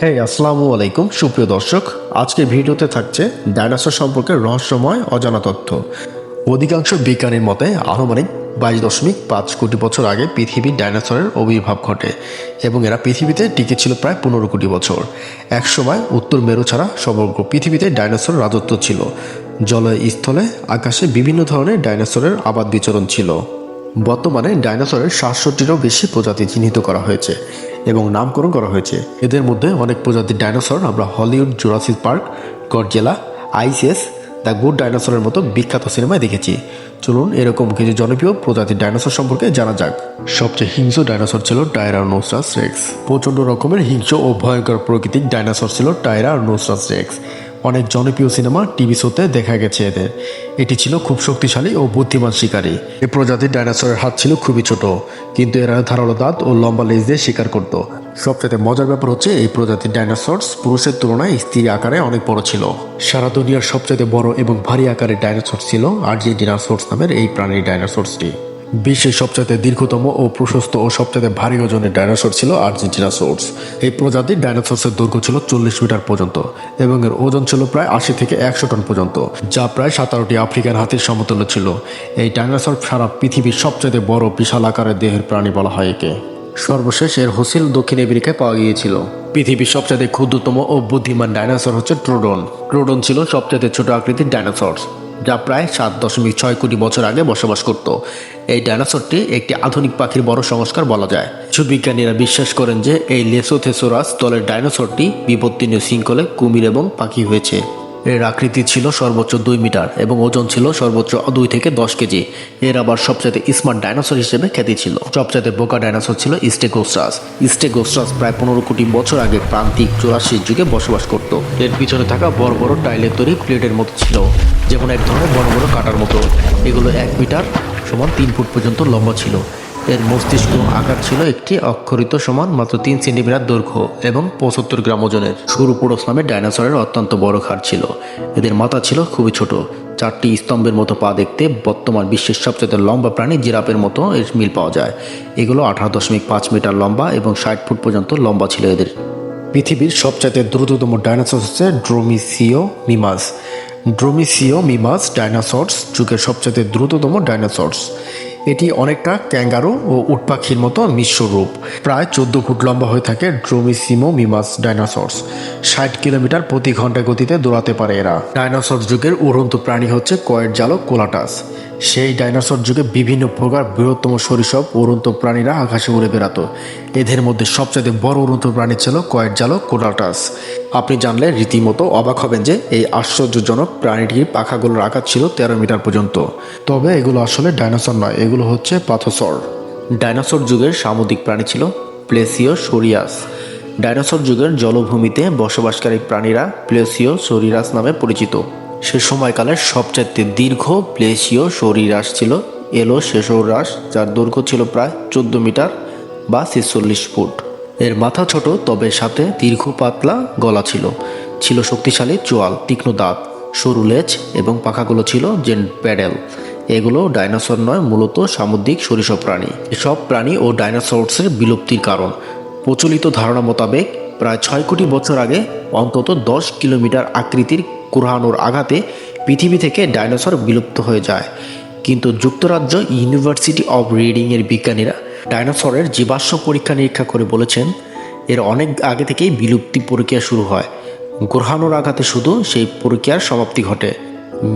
আসসালামু আলাইকুম সুপ্রিয় দর্শক। আজকের ভিডিওতে থাকছে ডাইনোসর সম্পর্কে রহস্যময় অজানা তথ্য। অধিকাংশ বিজ্ঞানীর মতে আনুমানিক 22.5 কোটি বছর আগে পৃথিবীর ডাইনোসরের আবির্ভাব ঘটে এবং এরা পৃথিবীতে টিকে ছিল প্রায় 15 কোটি বছর। একসময় উত্তর মেরু ছাড়া সমগ্র পৃথিবীতে ডাইনোসর রাজত্ব ছিল। জলে, স্থলে, আকাশে বিভিন্ন ধরনের ডাইনোসরের আবাদ বিচরণ ছিল। বর্তমানে ডাইনোসরের 700টিরও বেশি প্রজাতি চিহ্নিত করা হয়েছে এবং নামকরণ করা হয়েছে। এদের মধ্যে অনেক প্রজাতির ডাইনোসর আমরা Hollywood, Jurassic park, Godzilla, ICS, the good ডাইনোসরের মতো বিখ্যাত সিনেমায় দেখেছি। চলুন এরকম কিছু জনপ্রিয় প্রজাতির ডাইনোসর সম্পর্কে জানা যাক। সবচেয়ে হিংস্র ডাইনোসর ছিল টাইরানোসরাস রেক্স। প্রচণ্ড রকমের হিংস্র ও ভয়ঙ্কর প্রকৃতির ডাইনোসর ছিল টাইরানোসরাস রেক্স। অনেক জনপ্রিয় সিনেমা, টিভি শোতে দেখা গেছে এদের। এটি ছিল খুব শক্তিশালী ও বুদ্ধিমান শিকারী। এই প্রজাতির ডাইনোসরের হাত ছিল খুবই ছোট, কিন্তু এরা ধারালো দাঁত ও লম্বা লেজ দিয়ে শিকার করত। সবচেয়ে মজার ব্যাপার হচ্ছে এই প্রজাতির ডাইনোসরস পুরুষের তুলনায় স্ত্রী আকারে অনেক বড় ছিল। সারা দুনিয়ার সবচেয়ে বড় এবং ভারী আকারের ডাইনোসর ছিল আর্জেন্টিনাসোর্স নামের এই প্রাণীর ডাইনোসরসটি। বিশ্বের সবচেয়ে দীর্ঘতম ও প্রশস্ত ও সবচেয়ে ভারী ওজনের ডাইনোসর ছিল আর্জেন্টিনাসোর্স। এই প্রজাতির ডাইনোসরসের দৈর্ঘ্য ছিল 40 মিটার পর্যন্ত এবং এর ওজন ছিল প্রায় 80 থেকে 100 টন পর্যন্ত, যা প্রায় 17টি আফ্রিকান হাতির সমতুল্য ছিল। এই ডাইনোসর সারা পৃথিবীর সবচেয়ে বড় বিশাল আকারের দেহের প্রাণী বলা হয় একে। সর্বশেষ এর ফসিল দক্ষিণ আমেরিকায় পাওয়া গিয়েছিল। পৃথিবীর সবচেয়ে ক্ষুদ্রতম ও বুদ্ধিমান ডাইনোসর হচ্ছে ট্রোডন। ট্রোডন ছিল সবচেয়ে ছোট আকৃতির ডাইনোসর, যা প্রায় 7.6 কোটি বছর আগে বসবাস করত। এই ডাইনোসরটি একটি আধুনিক পাখির বড় সংস্কার বলা যায়। কিছু বিজ্ঞানীরা বিশ্বাস করেন যে এই লেসোথেসোরাস দলের ডাইনোসরটি বিবর্তনীয় শৃঙ্খলে কুমির এবং পাখি হয়েছে। এর আকৃতি ছিল সর্বোচ্চ 2 মিটার এবং ওজন ছিল সর্বোচ্চ 2 থেকে 10 কেজি। এর আবার সবচেয়ে স্মার্ট ডাইনোসর হিসেবে খ্যাতি ছিল। সবচেয়ে বোকা ডাইনোসর ছিল স্টেগোসাস। স্টেগোসাস প্রায় 15 কোটি বছর আগে প্রান্তিক জুরাসিক যুগে বসবাস করত। এর পিছনে থাকা বড় বড় টাইলের তৈরি প্লেটের মতো ছিল, যেমন এক ধরনের বড় বড় কাঁটার মতো। এগুলো 1 মিটার সমান 3 ফুট পর্যন্ত লম্বা ছিল। এর মস্তিষ্ক আকার ছিল একটি অক্ষরিত সমান মাত্র 3 সেন্টিমিটার দৈর্ঘ্য এবং 75 গ্রাম ওজনের। সুরুপুরুষ নামে ডাইনোসরের অত্যন্ত বড় ঘাড় ছিল। এদের মাথা ছিল খুবই ছোট, 4টি স্তম্ভের মতো পা দেখতে। বর্তমান বিশ্বের সবচেয়ে লম্বা প্রাণী জিরাফের মতো এর মিল পাওয়া যায়। এগুলো 18.5 মিটার লম্বা এবং 60 ফুট পর্যন্ত লম্বা ছিল এদের। পৃথিবীর সবচাইতে দ্রুততম ডাইনোসর হচ্ছে ড্রোমিসিওমিমাস। ড্রোমিসিওমিমাস ডাইনোসরস যুগের সবচেয়ে দ্রুততম ডাইনোসরস। এটি অনেকটা ক্যাঙ্গারু ও উট পাখির মতো মিশ্র রূপ। প্রায় 14 ফুট লম্বা হয়ে থাকে ড্রোমিসিওমিমাস ডাইনোসরস। 60 কিলোমিটার প্রতি ঘন্টা গতিতে দৌড়াতে পারে এরা। ডাইনোসর যুগের উড়ন্ত প্রাণী হচ্ছে কয়েটজালো কোলাটাস। সেই ডাইনোসর যুগে বিভিন্ন প্রকার বৃহত্তম সরীসৃপ উড়ন্ত প্রাণীরা আকাশে উড়ে বেড়াতো। এদের মধ্যে সবচেয়ে বড় উড়ন্ত প্রাণী ছিল কয়েটজালো কোলাটাস। আপনি জানলে রীতিমতো অবাক হবেন যে এই আশ্চর্যজনক প্রাণীটির পাখাগুলোর আকার ছিল 13 মিটার পর্যন্ত। তবে এগুলো আসলে ডাইনোসর নয়, এগুলো হচ্ছে পাথোসর। ডাইনোসর যুগের সামুদ্রিক প্রাণী ছিল প্লেসিওসোরিয়াস। ডাইনোসর যুগের জলভূমিতে বসবাসকারী প্রাণীরা প্লেসিওসোরিয়াস নামে পরিচিত। সে সময়কালের সবচেয়ে দীর্ঘ প্লেসিওসোরিয়াস ছিল এলোসেসোরাস, যার দৈর্ঘ্য ছিল প্রায় 14 মিটার বা 46 ফুট। এর মাথা ছোট, তবে সাথে দীর্ঘ পাতলা গলা ছিল। ছিল শক্তিশালী চোয়াল, তীক্ষ্ণ দাঁত, সরু লেজ এবং পাখাগুলো ছিল যেন প্যাডেল। এগুলো ডাইনোসর নয়, মূলত সামুদ্রিক সরীসৃপ প্রাণী। এসব প্রাণী ও ডাইনোসরসের বিলুপ্তির কারণ। প্রচলিত ধারণা মোতাবেক প্রায় 6 কোটি বছর আগে অন্তত 10 কিলোমিটার আকৃতির কুরহানোর আঘাতে পৃথিবী থেকে ডাইনোসর বিলুপ্ত হয়ে যায়। কিন্তু যুক্তরাজ্য ইউনিভার্সিটি অব রিডিংয়ের বিজ্ঞানীরা ডাইনোসরের জীবাশ্ম পরীক্ষা নিরীক্ষা করে বলেছেন এর অনেক আগে থেকেই বিলুপ্তি প্রক্রিয়া শুরু হয়। গ্রহাণুর আঘাতে শুধু সেই প্রক্রিয়ার সমাপ্তি ঘটে।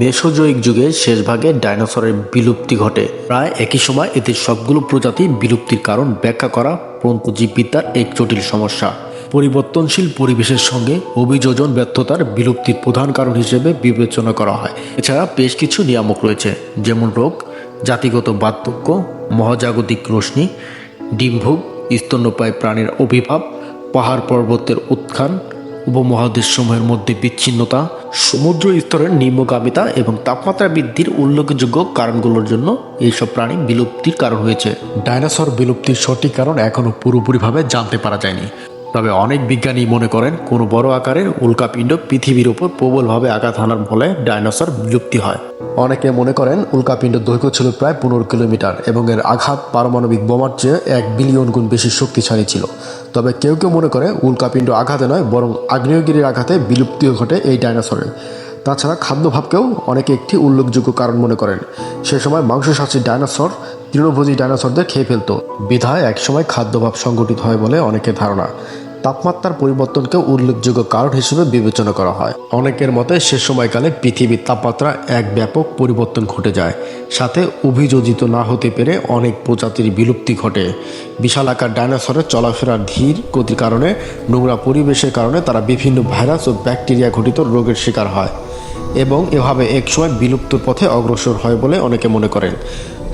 মেসোজোয়িক যুগের শেষ ভাগে ডাইনোসরের বিলুপ্তি ঘটে। প্রায় একই সময় এদের সবগুলো প্রজাতি বিলুপ্তির কারণ ব্যাখ্যা করা প্রন্তজীববিদ্যার এক জটিল সমস্যা। পরিবর্তনশীল পরিবেশের সঙ্গে অভিযোজন ব্যর্থতার বিলুপ্তির প্রধান কারণ হিসেবে বিবেচনা করা হয়। এছাড়া বেশ কিছু নিয়ামক রয়েছে, যেমন রোগ, জাতিগত বার্ধক্য, মহাজাগতিক রশ্মি, ডিম্ভোগ, স্তন্যপায়ী প্রাণীর আবির্ভাব, পাহাড় পর্বতের উত্থান, উপমহাদেশসমূহের মধ্যে বিচ্ছিন্নতা, সমুদ্র স্তরের নিম্নগামিতা এবং তাপমাত্রা বৃদ্ধির উল্লেখযোগ্য কারণগুলোর জন্য এইসব প্রাণী বিলুপ্তির কারণ হয়েছে। ডাইনোসর বিলুপ্তির সঠিক কারণ এখনও পুরোপুরিভাবে জানতে পারা যায়নি। তবে অনেক বিজ্ঞানী মনে করেন কোনো বড় আকারের উল্কাপিণ্ড পৃথিবীর উপর প্রবলভাবে আঘাত হানার ফলে ডাইনোসর বিলুপ্তি হয়। অনেকে মনে করেন উল্কাপিণ্ডের দৈর্ঘ্য ছিল প্রায় 15 কিলোমিটার এবং এর আঘাত পারমাণবিক বোমার চেয়ে 1 বিলিয়ন গুণ বেশি শক্তিশালী ছিল। তবে কেউ কেউ মনে করে উল্কাপিণ্ড আঘাতে নয় বরং আগ্নেয়গিরির আঘাতে বিলুপ্তিও ঘটে এই ডাইনোসরের। তাছাড়া খাদ্যভাবকেও অনেকে একটি উল্লেখযোগ্য কারণ মনে করেন। সে সময় মাংসসাসী ডাইনোসর তৃণভোজী ডাইনোসরদের খেয়ে ফেলত, বিধায় একসময় খাদ্যভাব সংগঠিত হয় বলে অনেকের ধারণা। তাপমাত্রার পরিবর্তনকেও উল্লেখযোগ্য কারণ হিসেবে বিবেচনা করা হয়। অনেকের মতে সে সময়কালে পৃথিবীর তাপমাত্রা এক ব্যাপক পরিবর্তন ঘটে যায়, সাথে অভিযোজিত না হতে পেরে অনেক প্রজাতির বিলুপ্তি ঘটে। বিশাল আকার ডাইনোসরের চলাফেরার ধীর গতির কারণে নোংরা পরিবেশের কারণে তারা বিভিন্ন ভাইরাস ও ব্যাকটেরিয়া ঘটিত রোগের শিকার হয় এবং এভাবে একসময় বিলুপ্তির পথে অগ্রসর হয় বলে অনেকে মনে করেন।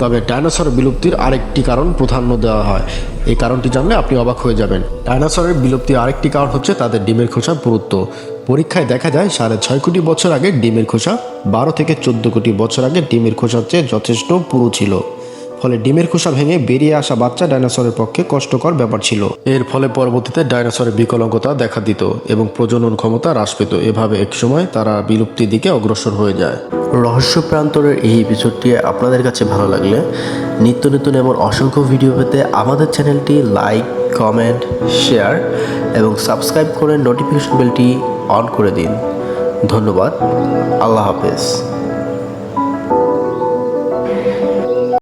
তবে ডাইনোসর বিলুপ্তির আরেকটি কারণ প্রাধান্য দেওয়া হয়। এই কারণটি জানলে আপনি অবাক হয়ে যাবেন। ডাইনোসরের বিলুপ্তির আরেকটি কারণ হচ্ছে তাদের ডিমের খোসার পুরুত্ব। পরীক্ষায় দেখা যায় 6.5 কোটি বছর আগে ডিমের খোসা 12 থেকে 14 কোটি বছর আগে ডিমের খোসার চেয়ে যথেষ্ট পুরু ছিল। ফলে ডিমের খোসা ভেঙে বেরিয়ে আসা বাচ্চা ডাইনোসরের পক্ষে কষ্টকর ব্যাপার ছিল। এর ফলে পরবর্তীতে ডাইনোসরের বিকলাঙ্গতা দেখা দিত এবং প্রজনন ক্ষমতা হ্রাস পেত। এভাবে একসময় তারা বিলুপ্তির দিকে অগ্রসর হয়ে যায়। রহস্য প্রান্তরের এই এপিসোডটি আপনাদের কাছে ভালো লাগলে নিত্য নতুন এমন অসংখ্য ভিডিও পেতে আমাদের চ্যানেলটি লাইক, কমেন্ট, শেয়ার এবং সাবস্ক্রাইব করে নোটিফিকেশন বেলটি অন করে দিন। ধন্যবাদ। আল্লাহ হাফেজ।